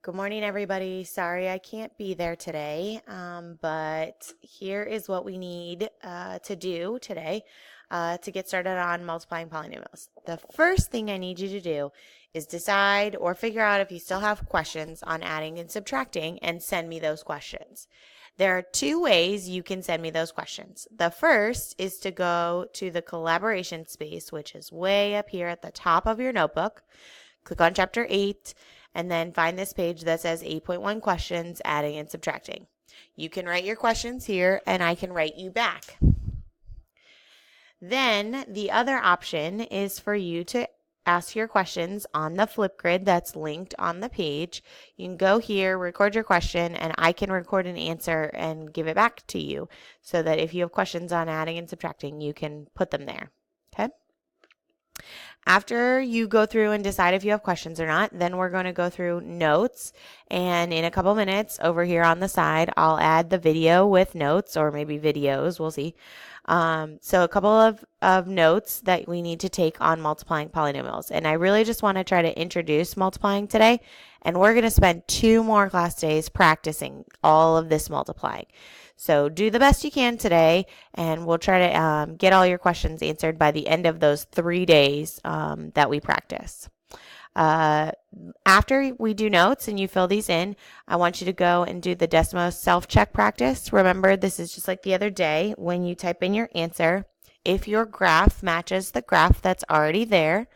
Good morning, everybody. Sorry I can't be there today, but here is what we need to do today to get started on multiplying polynomials. The first thing I need you to do is decide or figure out if you still have questions on adding and subtracting and send me those questions. There are two ways you can send me those questions. The first is to go to the collaboration space, which is way up here at the top of your notebook. Click on Chapter 8 and then find this page that says 8.1 questions, adding and subtracting. You can write your questions here and I can write you back. Then the other option is for you to ask your questions on the Flipgrid that's linked on the page. You can go here, record your question, and I can record an answer and give it back to you so that if you have questions on adding and subtracting, you can put them there. Okay? After you go through and decide if you have questions or not, then we're going to go through notes. And in a couple minutes over here on the side, I'll add the video with notes, or maybe videos, we'll see. So a couple of notes that we need to take on multiplying polynomials. And I really just want to try to introduce multiplying today. And we're going to spend 2 more class days practicing all of this multiplying. So do the best you can today, and we'll try to get all your questions answered by the end of those 3 days that we practice. After we do notes and you fill these in, I want you to go and do the Desmos self-check practice. Remember, this is just like the other day. When you type in your answer, if your graph matches the graph that's already there,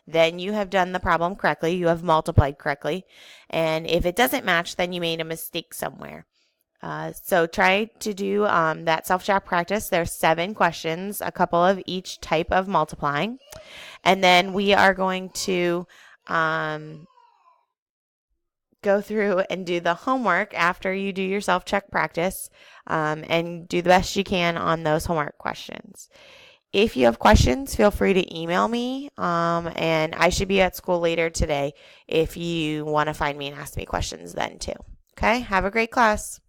then you have done the problem correctly. You have multiplied correctly. And if it doesn't match, then you made a mistake somewhere. So try to do that self-check practice. There's 7 questions, a couple of each type of multiplying. And then we are going to go through and do the homework after you do your self-check practice and do the best you can on those homework questions. If you have questions, feel free to email me, and I should be at school later today if you want to find me and ask me questions then too. Okay, have a great class.